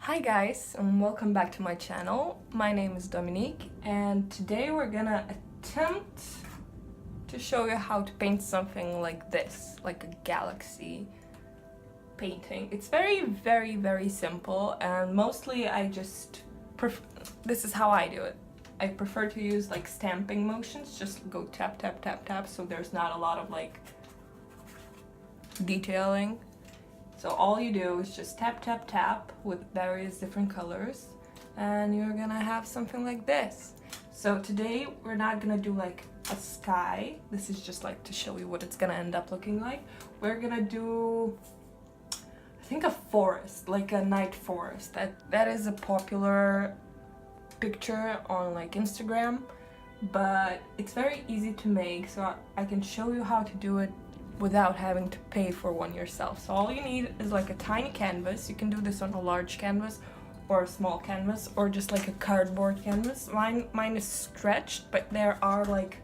Hi guys, and welcome back to my channel. My name is Dominique, and today we're gonna attempt to show you how to paint something like this, like a galaxy painting. It's very simple, and mostly this is how I do it. I prefer to use like stamping motions, just go tap tap tap tap, so there's not a lot of like detailing. So all you do is just tap tap tap with various different colors and you're gonna have something like this. So today we're not gonna do like a sky. This is just like to show you what it's gonna end up looking like. We're gonna do, I think, a forest, like a night forest. That is a popular picture on like Instagram, but it's very easy to make, so I can show you how to do it without having to pay for one yourself. So all you need is like a tiny canvas. You can do this on a large canvas or a small canvas or just like a cardboard canvas. Mine is stretched, but there are like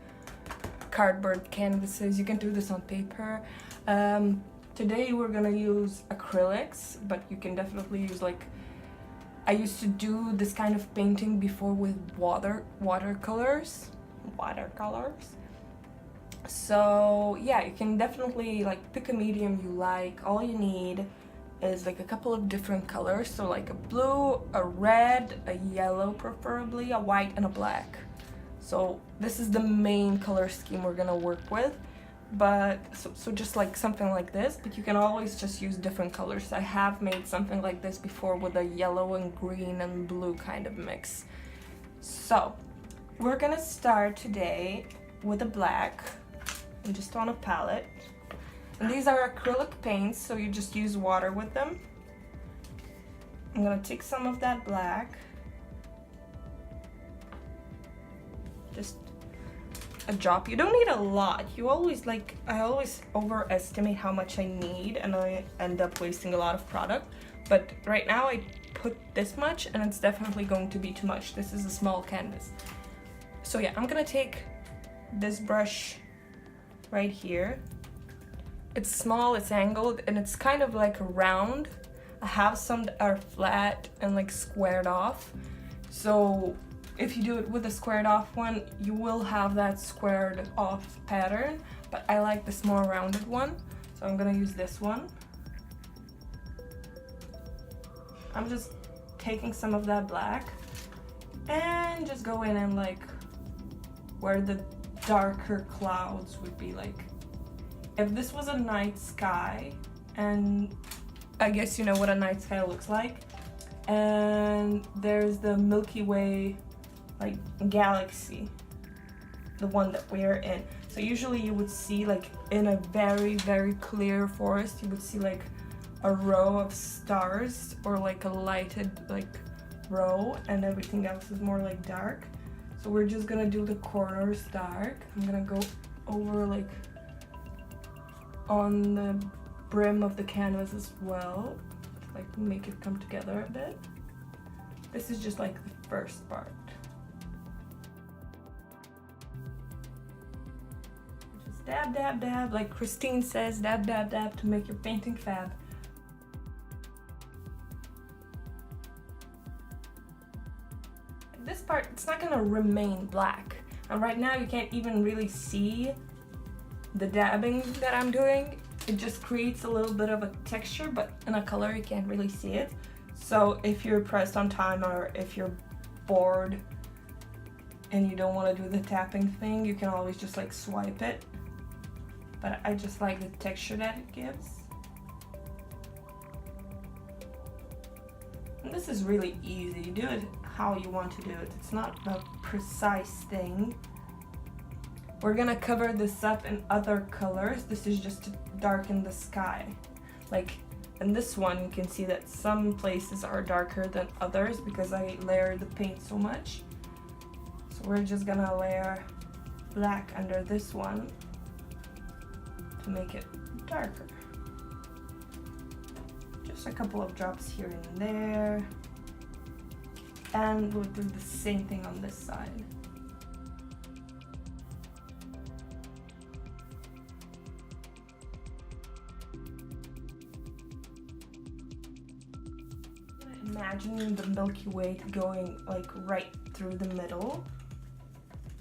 cardboard canvases. You can do this on paper. Today we're gonna use acrylics, but you can definitely use like, I used to do this kind of painting before with watercolors. So yeah, you can definitely like pick a medium you like. All you need is like a couple of different colors, so like a blue, a red, a yellow, preferably a white, and a black. So this is the main color scheme we're gonna work with, but so just like something like this, but you can always just use different colors. I have made something like this before with a yellow and green and blue kind of mix. So we're gonna start today with a black and just on a palette. And these are acrylic paints, so you just use water with them. I'm gonna take some of that black, just a drop. You don't need a lot. I always overestimate how much I need and I end up wasting a lot of product. But right now I put this much and it's definitely going to be too much. This is a small canvas. So yeah, I'm gonna take this brush right here. It's small, it's angled, and it's kind of like a round. I have some that are flat and like squared off. So if you do it with a squared off one, you will have that squared off pattern, but I like this more rounded one. So I'm gonna use this one. I'm just taking some of that black and just go in and like where the darker clouds would be. Like if this was a night sky, and I guess you know what a night sky looks like, and there's the Milky Way like galaxy, the one that we're in. So usually you would see like in a very clear forest, you would see like a row of stars or like a lighted like row, and everything else is more like dark. So we're just gonna do the corners dark. I'm gonna go over like on the brim of the canvas as well, like make it come together a bit. This is just like the first part. Just dab dab dab, like Christine says, dab dab dab to make your painting fab. This part, it's not gonna remain black, and right now you can't even really see the dabbing that I'm doing. It just creates a little bit of a texture, but in a color you can't really see it. So if you're pressed on time or if you're bored and you don't want to do the tapping thing, you can always just like swipe it, but I just like the texture that it gives. And this is really easy. You do it how you want to do it. It's not a precise thing. We're gonna cover this up in other colors. This is just to darken the sky. Like in this one, you can see that some places are darker than others because I layered the paint so much. So we're just gonna layer black under this one to make it darker. Just a couple of drops here and there. And we'll do the same thing on this side. imagining the Milky Way going like right through the middle.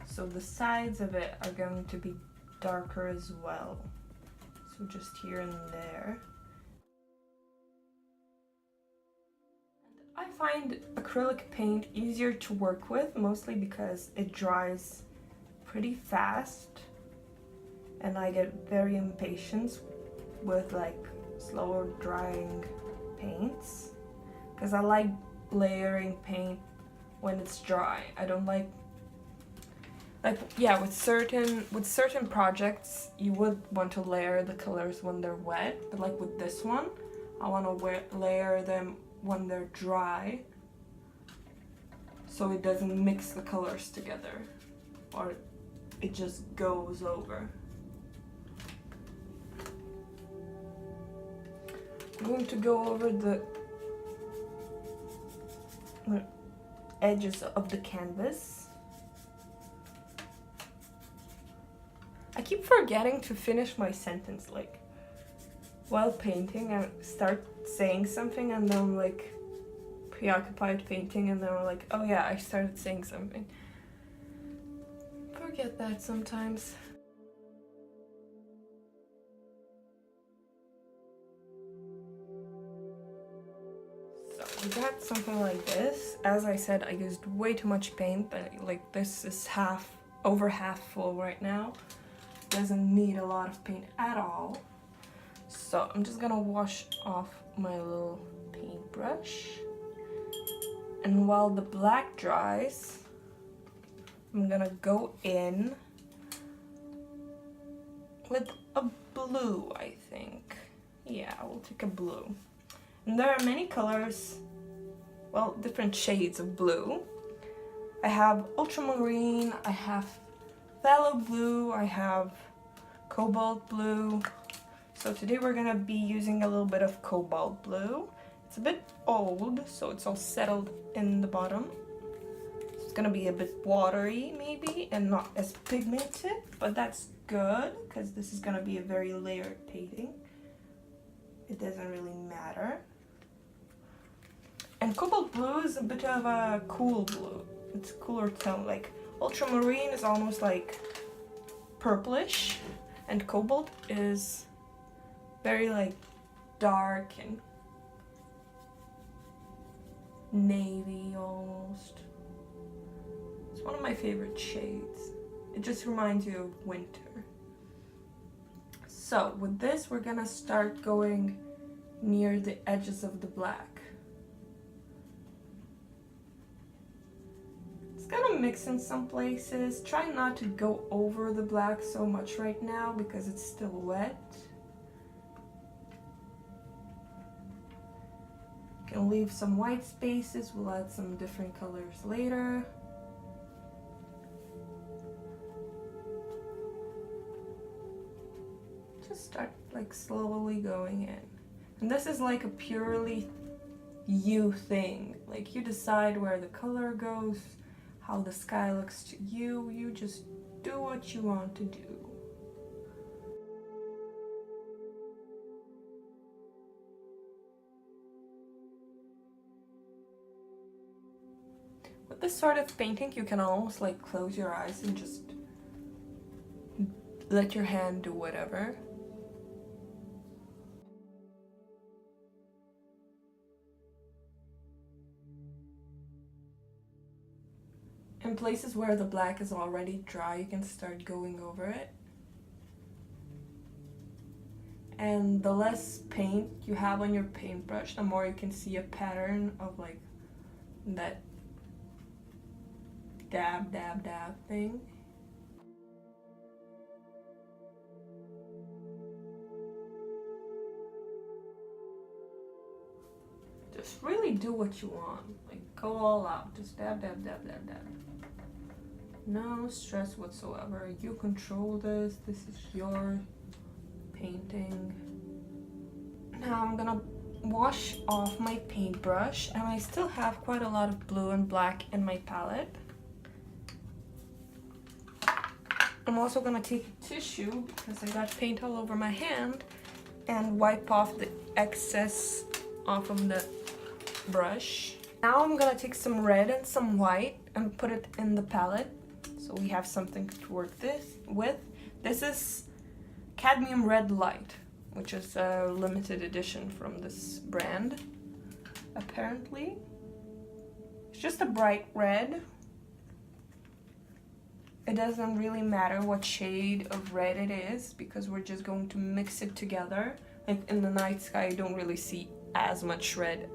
So the sides of it are going to be darker as well. So just here and there. I find acrylic paint easier to work with, mostly because it dries pretty fast and I get very impatient with like slower drying paints because I like layering paint when it's dry. I don't like yeah, with certain projects you would want to layer the colors when they're wet, but like with this one I want to layer them when they're dry so it doesn't mix the colors together or it just goes over. I'm going to go over the edges of the canvas. I keep forgetting to finish my sentence, like while painting I start saying something and then I'm like preoccupied painting and then I'm like, oh yeah, I started saying something. Forget that sometimes. So we got something like this. As I said, I used way too much paint, but like this is over half full right now. Doesn't need a lot of paint at all. So I'm just gonna wash off my little paintbrush. And while the black dries, I'm gonna go in with a blue, I think. Yeah, we'll take a blue. And there are many colors, well, different shades of blue. I have ultramarine, I have phthalo blue, I have cobalt blue. So today we're gonna be using a little bit of cobalt blue. It's a bit old, so it's all settled in the bottom. It's gonna be a bit watery maybe and not as pigmented, but that's good because this is gonna be a very layered painting. It doesn't really matter. And cobalt blue is a bit of a cool blue. It's a cooler tone. Like ultramarine is almost like purplish, and cobalt is very like dark and navy almost. It's one of my favorite shades. It just reminds you of winter. So with this we're gonna start going near the edges of the black. It's gonna mix in some places. Try not to go over the black so much right now because it's still wet. Can leave some white spaces. We'll add some different colors later. Just start like slowly going in. And this is like a purely you thing. Like you decide where the color goes, how the sky looks to you. You just do what you want to do. With this sort of painting, you can almost like close your eyes and just let your hand do whatever. In places where the black is already dry, you can start going over it. And the less paint you have on your paintbrush, the more you can see a pattern of like that dab, dab, dab thing. Just really do what you want. Like go all out. Just dab, dab, dab, dab, dab. No stress whatsoever. You control this. This is your painting. Now I'm gonna wash off my paintbrush, and I still have quite a lot of blue and black in my palette. I'm also gonna take a tissue because I got paint all over my hand and wipe off the excess off of the brush. Now I'm gonna take some red and some white and put it in the palette. So we have something to work with. This is Cadmium Red Light, which is a limited edition from this brand, apparently. It's just a bright red. It doesn't really matter what shade of red it is because we're just going to mix it together. Like in the night sky, you don't really see as much red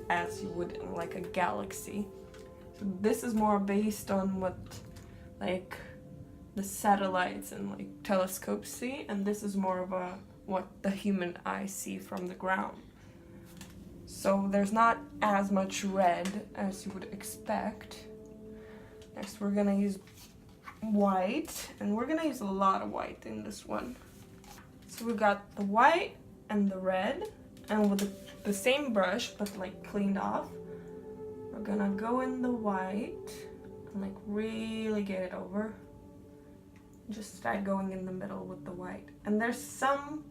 as you would in like a galaxy. So this is more based on what like the satellites and like telescopes see, and this is more of a what the human eye see from the ground. So there's not as much red as you would expect. Next we're gonna use white, and we're gonna use a lot of white in this one. So we got the white and the red, and with the same brush but like cleaned off, we're gonna go in the white and like really get it over. Just start going in the middle with the white. And there's some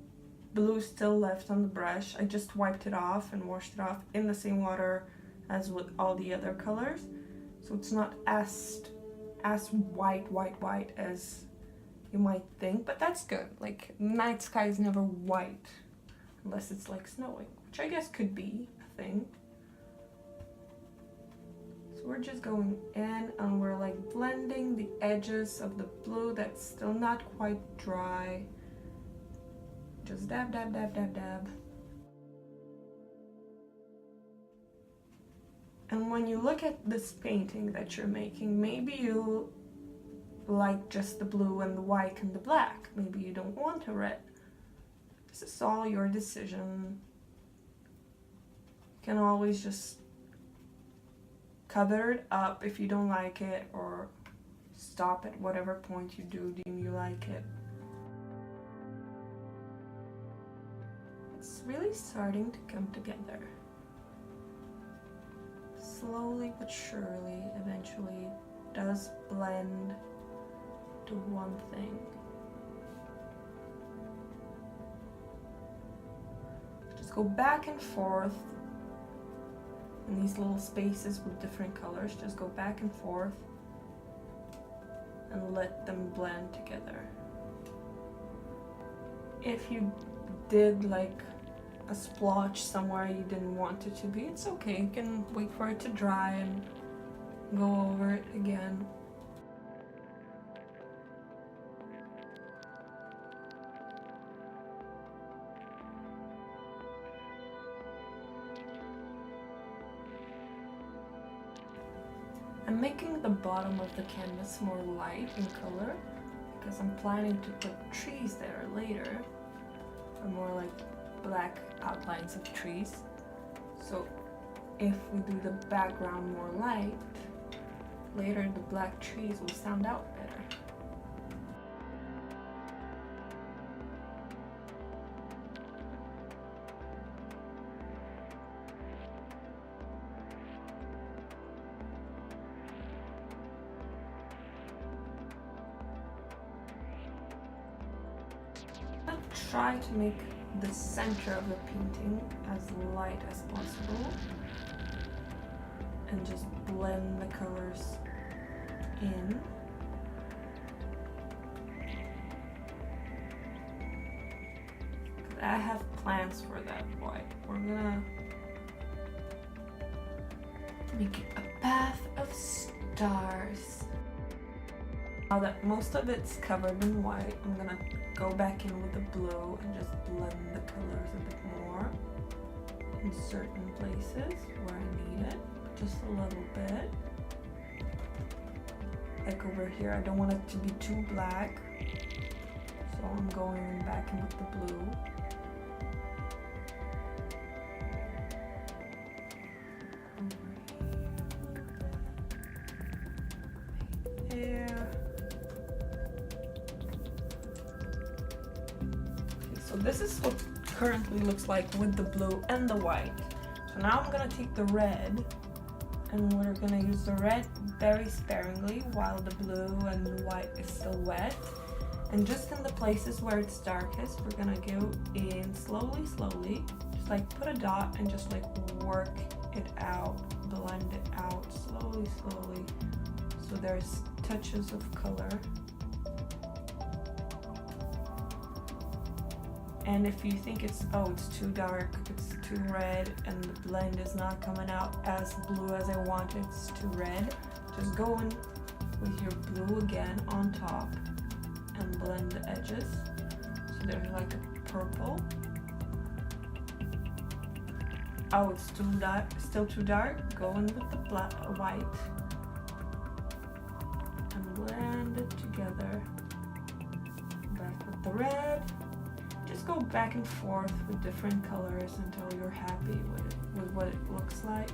blue still left on the brush. I just wiped it off and washed it off in the same water as with all the other colors. So it's not as white as you might think, but that's good. Like night sky is never white unless it's like snowing, which I guess could be a thing. So we're just going in and we're like blending the edges of the blue that's still not quite dry. Just dab, dab, dab, dab, dab. And when you look at this painting that you're making, maybe you like just the blue and the white and the black. Maybe you don't want a red. This is all your decision. You can always just cover it up if you don't like it, or stop at whatever point you do deem you like it. It's really starting to come together. Slowly but surely, eventually it does blend to one thing. Just go back and forth in these little spaces with different colors. Just go back and forth and let them blend together. If you did like a splotch somewhere you didn't want it to be, it's okay. You can wait for it to dry and go over it again. I'm making the bottom of the canvas more light in color because I'm planning to put trees there later, or more like black outlines of trees. So if we do the background more light, later the black trees will stand out better. I'll try to make the center of the painting as light as possible and just blend the colors in. I have plans for that white. We're gonna make it a path of stars. Now that most of it's covered in white, I'm gonna go back in with the blue and just blend the colors a bit more in certain places where I need it, just a little bit. Like over here, I don't want it to be too black, so I'm going back in with the blue. So this is what currently looks like with the blue and the white. So now I'm gonna take the red, and we're gonna use the red very sparingly while the blue and the white is still wet. And just in the places where it's darkest, we're gonna go in slowly, just just like put a dot and just like work it out, blend it out slowly, slowly. So there's touches of color. And if you think it's too dark, it's too red, and the blend is not coming out as blue as I want, it's too red, just go in with your blue again on top and blend the edges. So there's like a purple. Oh, it's too dark, still too dark, go in with the white and blend it together. Back with the red. Just go back and forth with different colors until you're happy with what it looks like.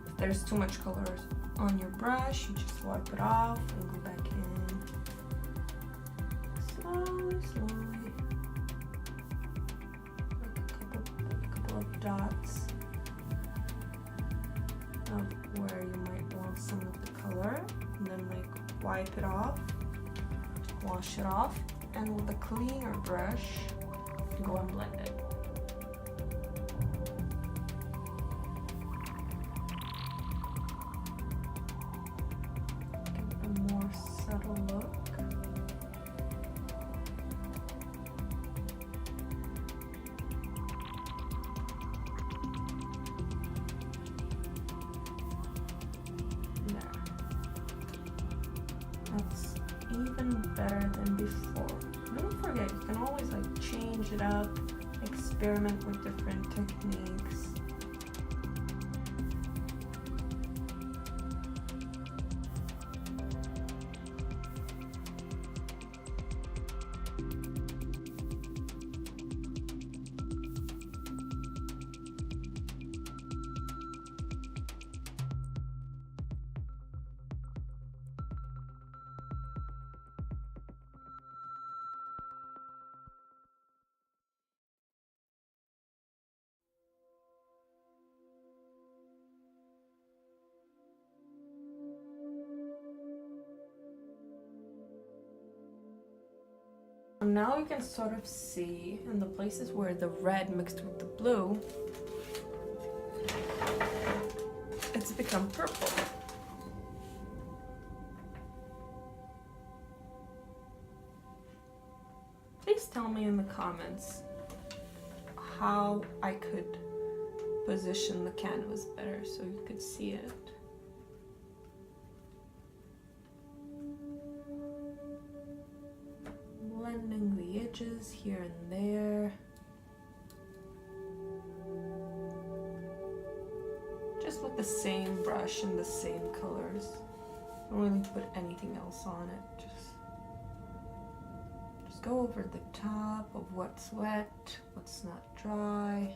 If there's too much colors on your brush, you just wipe it off and go back in. Slowly, slowly. Like a couple of dots of where you might want some of the color, and then like wipe it off, wash it off, and with a cleaner brush, go and blend it. Give it a more subtle look. That's even better than before. Don't forget, you can always like change it up, experiment with different techniques. Now you can sort of see in the places where the red mixed with the blue, it's become purple. Please tell me in the comments how I could position the canvas better so you could see it. Blending the edges here and there. Just with the same brush and the same colors. Don't really put anything else on it. Just go over the top of what's wet, what's not dry.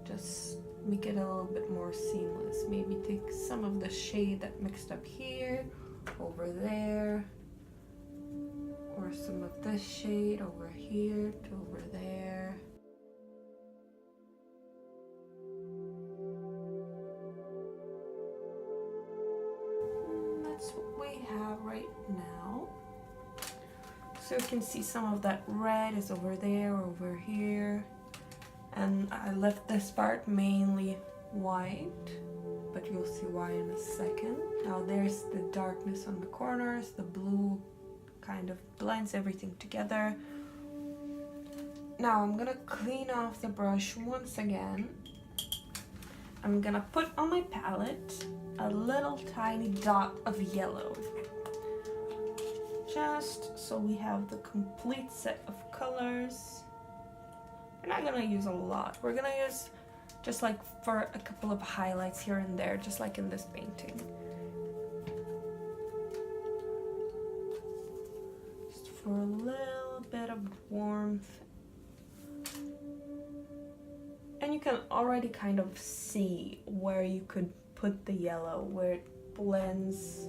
Just make it a little bit more seamless. Maybe take some of the shade that mixed up here, over there. Or some of this shade over here to over there. And that's what we have right now. So you can see some of that red is over there, over here. And I left this part mainly white, but you'll see why in a second. Now there's the darkness on the corners, the blue kind of blends everything together. Now I'm gonna clean off the brush once again. I'm gonna put on my palette a little tiny dot of yellow, just so we have the complete set of colors. We're not gonna use a lot. We're gonna use just like for a couple of highlights here and there, just like in this painting. For a little bit of warmth. And you can already kind of see where you could put the yellow, where it blends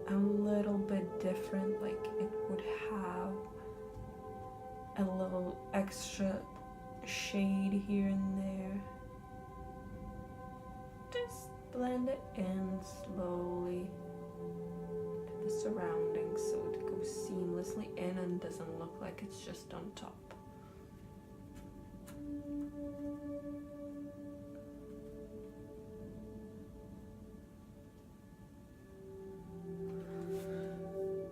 a little bit different, like it would have a little extra shade here and there. Just blend it in slowly to the surroundings so it goes seamlessly in and doesn't look like it's just on top.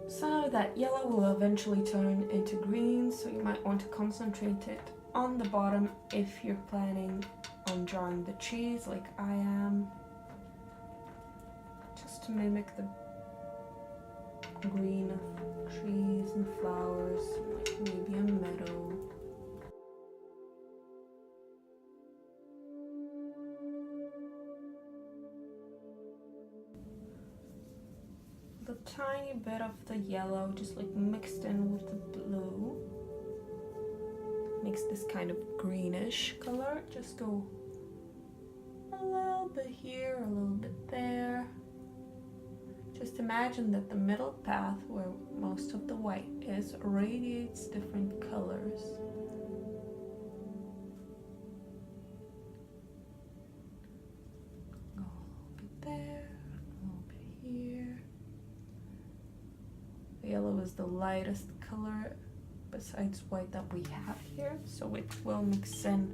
So that yellow will eventually turn into green, so you might want to concentrate it on the bottom if you're planning on drawing the trees like I am, just to mimic the green of trees and flowers, like maybe a meadow. A tiny bit of the yellow just like mixed in with the blue makes this kind of greenish color. Just go a little bit here, a little bit there. Just imagine that the middle path where most of the white is radiates different colors. Go a little bit there, a little bit here. The yellow is the lightest color besides white that we have here, so it will mix in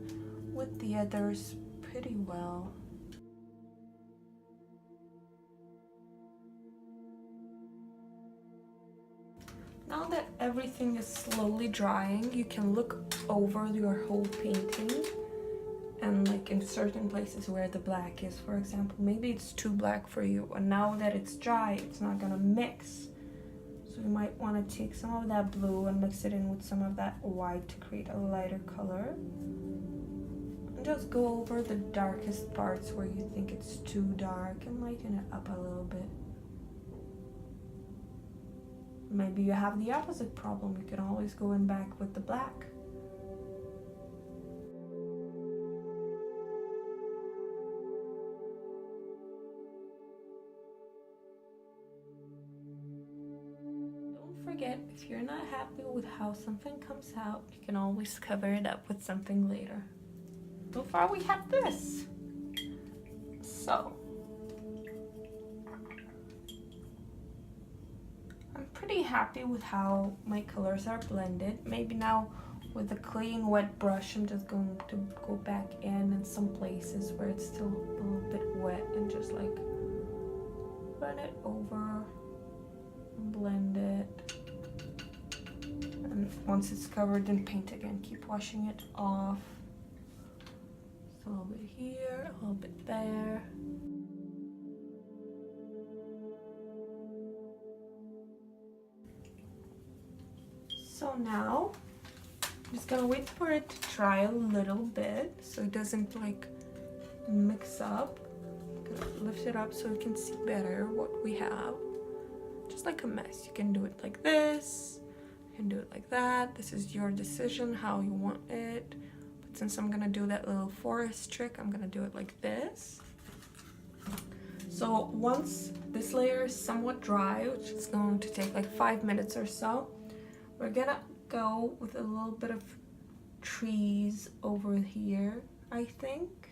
with the others pretty well. Now that everything is slowly drying, you can look over your whole painting and like in certain places where the black is, for example, maybe it's too black for you, and now that it's dry, it's not gonna mix. So you might want to take some of that blue and mix it in with some of that white to create a lighter color. And just go over the darkest parts where you think it's too dark and lighten it up a little bit. Maybe you have the opposite problem. You can always go in back with the black. Forget, if you're not happy with how something comes out, you can always cover it up with something later. So far we have this. So I'm pretty happy with how my colors are blended. Maybe now with a clean wet brush, I'm just going to go back in some places where it's still a little bit wet and just like run it over and blend it. And once it's covered, then paint again. Keep washing it off. So a little bit here, a little bit there. So now, I'm just gonna wait for it to dry a little bit so it doesn't like mix up. I'm gonna lift it up so you can see better what we have. Just like a mess. You can do it like this. You can do it like that. This is your decision how you want it. But since I'm gonna do that little forest trick, I'm gonna do it like this. So once this layer is somewhat dry, which is going to take like 5 minutes or so, we're gonna go with a little bit of trees over here, I think.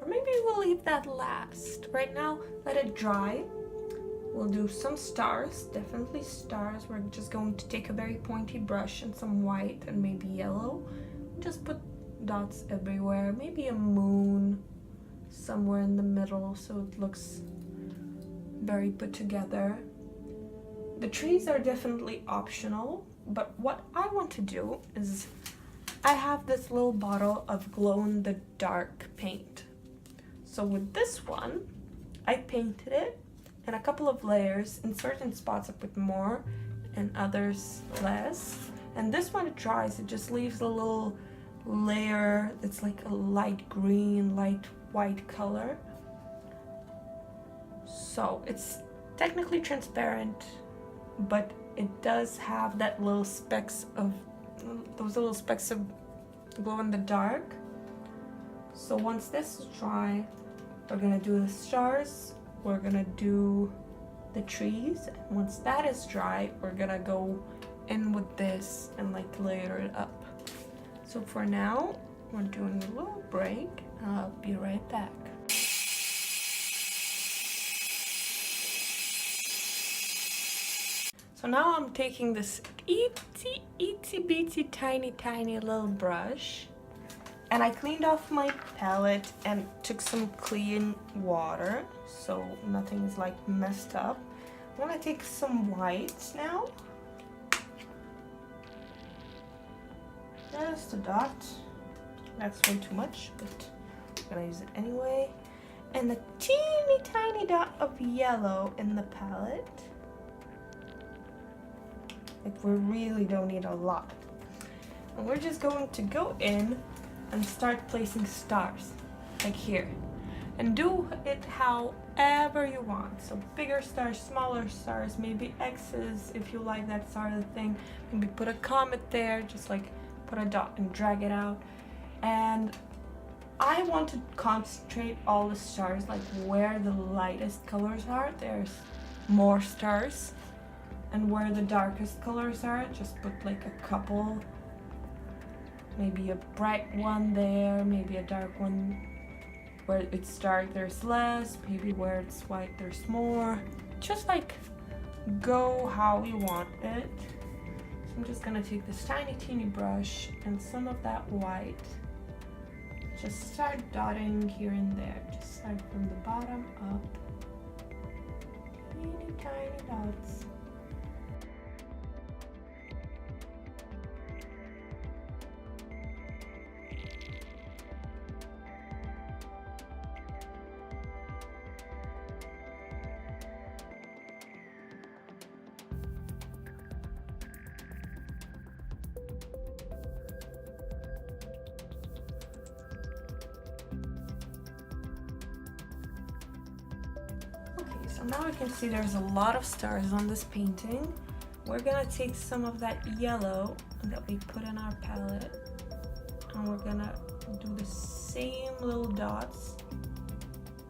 Or maybe we'll leave that last. Right now, let it dry. We'll do some stars, definitely stars. We're just going to take a very pointy brush and some white and maybe yellow. Just put dots everywhere. Maybe a moon somewhere in the middle so it looks very put together. The trees are definitely optional, but what I want to do is I have this little bottle of glow-in-the-dark paint. So with this one, I painted it in a couple of layers. In certain spots I put more and others less. And this one it dries, it just leaves a little layer that's like a light green, light white color. So it's technically transparent, but it does have that little specks of, those little specks of glow in the dark. So once this is dry, we're gonna do the stars, we're gonna do the trees, and once that is dry, we're gonna go in with this and like layer it up. So for now, we're doing a little break, I'll be right back. So now I'm taking this itsy bitsy tiny little brush, and I cleaned off my palette and took some clean water so nothing is like messed up. I'm gonna take some whites now. Just a dot. That's way too much, but I'm gonna use it anyway. And a teeny tiny dot of yellow in the palette. Like, we really don't need a lot. And we're just going to go in and start placing stars, like here. And do it however you want. So bigger stars, smaller stars, maybe X's if you like that sort of thing. Maybe put a comet there, just like put a dot and drag it out. And I want to concentrate all the stars like where the lightest colors are. There's more stars. And where the darkest colors are, just put like a couple. Maybe a bright one there, maybe a dark one. Where it's dark, there's less. Maybe where it's white, there's more. Just like go how you want it. So I'm just gonna take this tiny teeny brush and some of that white. Just start dotting here and there. Just start from the bottom up. Teeny tiny dots. So now we can see there's a lot of stars on this painting. We're gonna take some of that yellow that we put in our palette and we're gonna do the same little dots,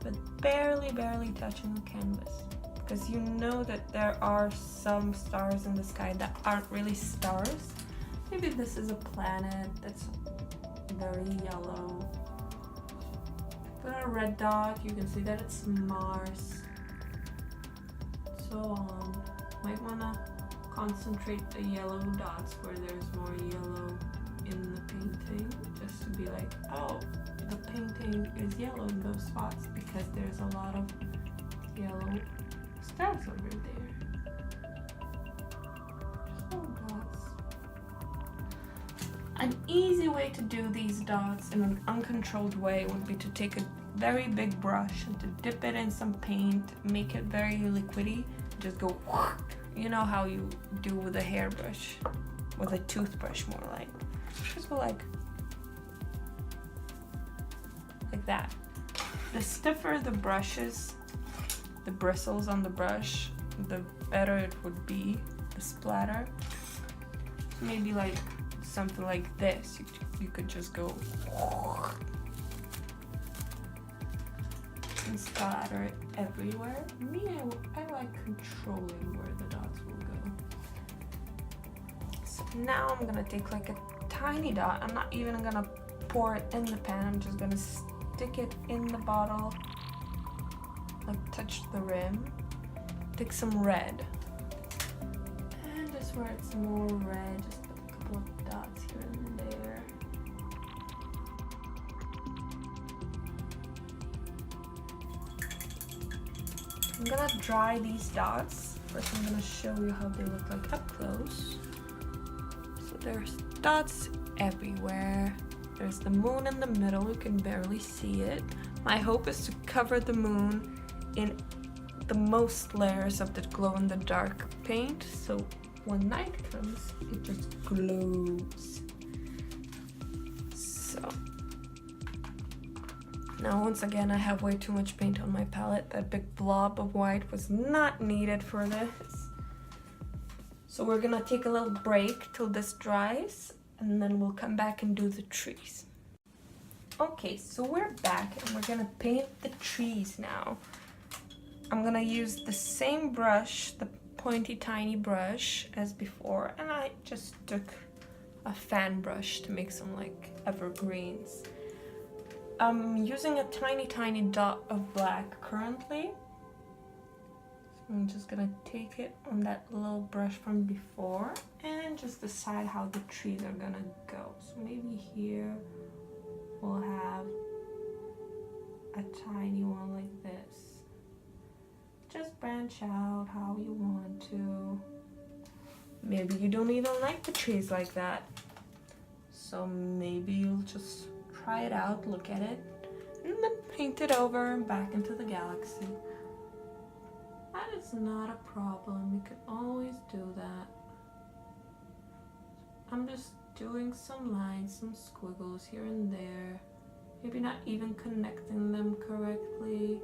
but barely touching the canvas. Because you know that there are some stars in the sky that aren't really stars. Maybe this is a planet that's very yellow. Put a red dot, you can see that it's Mars. So on. Might wanna concentrate the yellow dots where there's more yellow in the painting, just to be like, oh, the painting is yellow in those spots because there's a lot of yellow stars over there. Just little dots. An easy way to do these dots in an uncontrolled way would be to take a very big brush and to dip it in some paint, make it very liquidy, just go, you know how you do with a hairbrush, with a toothbrush more like. Just go like that. The stiffer the brushes, the bristles on the brush, the better it would be, the splatter. Maybe like something like this, you could just go and splatter it everywhere. Me, I like controlling where the dots will go. So now I'm gonna take like a tiny dot. I'm not even gonna pour it in the pan. I'm just gonna stick it in the bottle, like touch the rim. Take some red. And just where it's more red, just put a couple of dots here and there. I'm gonna dry these dots. First I'm gonna show you how they look like up close. So there's dots everywhere. There's the moon in the middle, you can barely see it. My hope is to cover the moon in the most layers of the glow-in-the-dark paint, so when night comes, it just glows. So now once again I have way too much paint on my palette. That big blob of white was not needed for this. So we're gonna take a little break till this dries and then we'll come back and do the trees. Okay, so we're back and we're gonna paint the trees now. I'm gonna use the same brush, the pointy tiny brush as before, and I just took a fan brush to make some like evergreens. I'm using a tiny dot of black currently. So I'm just gonna take it on that little brush from before and just decide how the trees are gonna go. So maybe here we'll have a tiny one like this. Just branch out how you want to. Maybe you don't even like the trees like that. So maybe you'll just try it out, look at it, and then paint it over and back into the galaxy. That is not a problem. You can always do that. I'm just doing some lines, some squiggles here and there. Maybe not even connecting them correctly.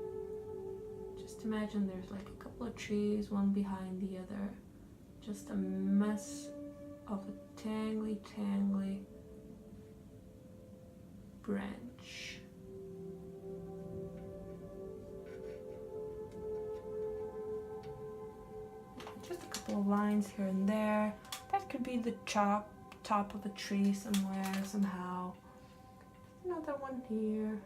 Just imagine there's like a couple of trees, one behind the other. Just a mess of a tangly branch. Just a couple of lines here and there. That could be the top of a tree somewhere, somehow. Another one here.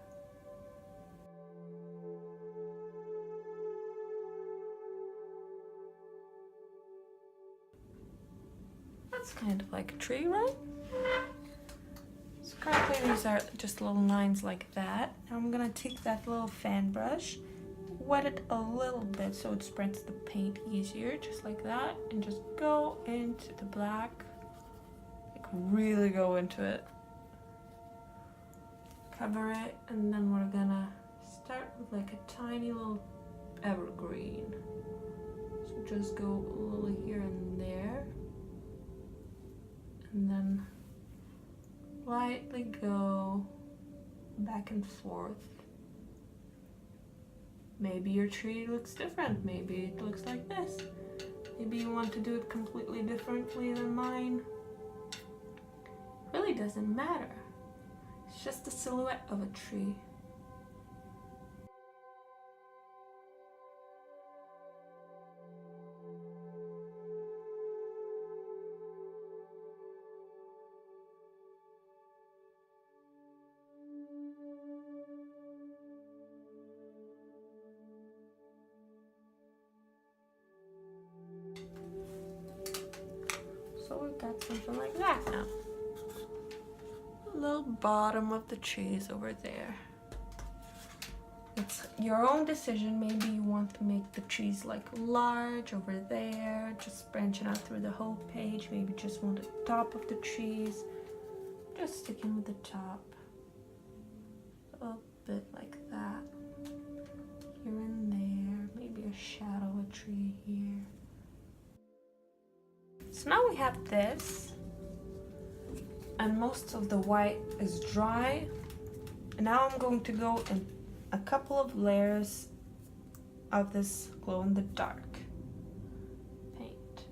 That's kind of like a tree, right? So currently these are just little lines like that. Now I'm gonna take that little fan brush, wet it a little bit so it spreads the paint easier, just like that, and just go into the black. Like really go into it. Cover it, and then we're gonna start with like a tiny little evergreen. So just go a little here and there. And then lightly go back and forth. Maybe your tree looks different. Maybe it looks like this. Maybe you want to do it completely differently than mine. Really doesn't matter. It's just the silhouette of a tree. So we've got something like that now. A little bottom of the trees over there. It's your own decision. Maybe you want to make the trees like large over there, just branching out through the whole page. Maybe just want the top of the trees. Just sticking with the top. A little bit like that. Here and there. Maybe a shadow of a tree here. So now we have this, and most of the white is dry. And now I'm going to go in a couple of layers of this glow-in-the-dark paint.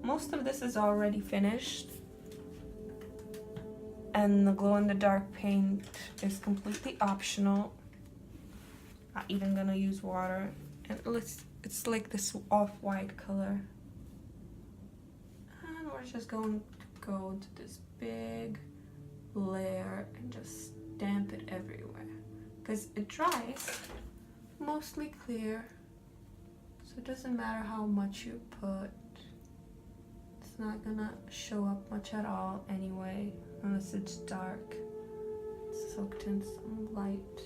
Most of this is already finished, and the glow-in-the-dark paint is completely optional. Not even gonna use water, and it's like this off-white color. And we're just going to go to this big layer and just stamp it everywhere. Because it dries mostly clear, so it doesn't matter how much you put. It's not gonna show up much at all anyway, unless it's dark. It's soaked in some light.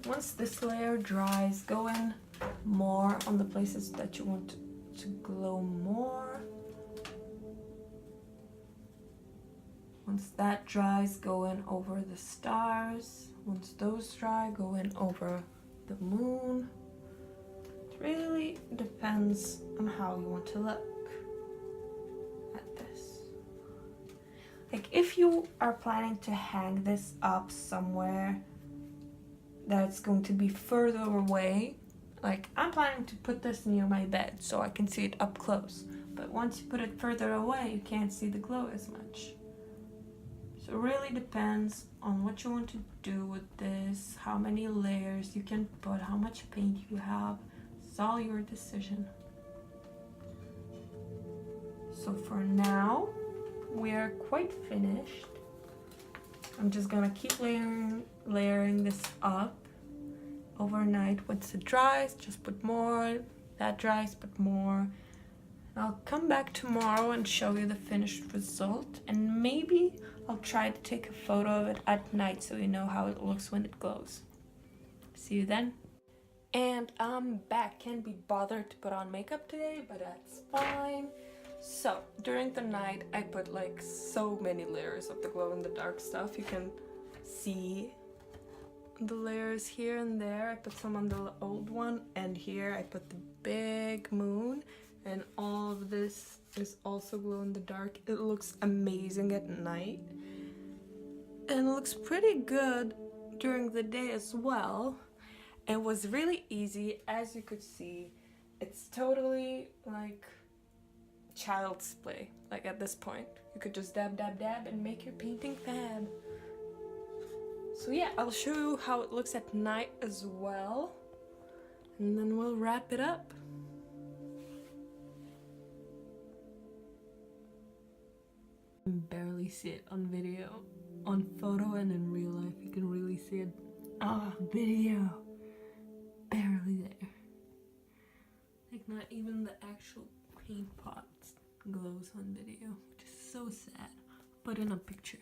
Once this layer dries, go in more on the places that you want to glow more. Once that dries, go in over the stars. Once those dry, go in over the moon. It really depends on how you want to look at this. Like if you are planning to hang this up somewhere that's going to be further away, like I'm planning to put this near my bed so I can see it up close, but once you put it further away you can't see the glow as much. So it really depends on what you want to do with this, how many layers you can put, how much paint you have. It's all your decision. So for now, we are quite finished. I'm just gonna keep layering this up overnight. Once it dries, just put more. That dries, put more. I'll come back tomorrow and show you the finished result, and maybe I'll try to take a photo of it at night so you know how it looks when it glows. See you then. And I'm back. Can't be bothered to put on makeup today, but that's fine. So during the night I put like so many layers of the glow-in-the-dark stuff. You can see the layers here and there. I put some on the old one, and here I put the big moon, and all of this is also glow-in-the-dark. It looks amazing at night and it looks pretty good during the day as well. It was really easy, as you could see. It's totally like child's play. Like at this point you could just dab dab dab and make your painting fab. So yeah, I'll show you how it looks at night as well, and then we'll wrap it up. You can barely see it on video. On photo and in real life you can really see it. Video, barely there. Like not even the actual paint pot glows on video, which is so sad. But in a picture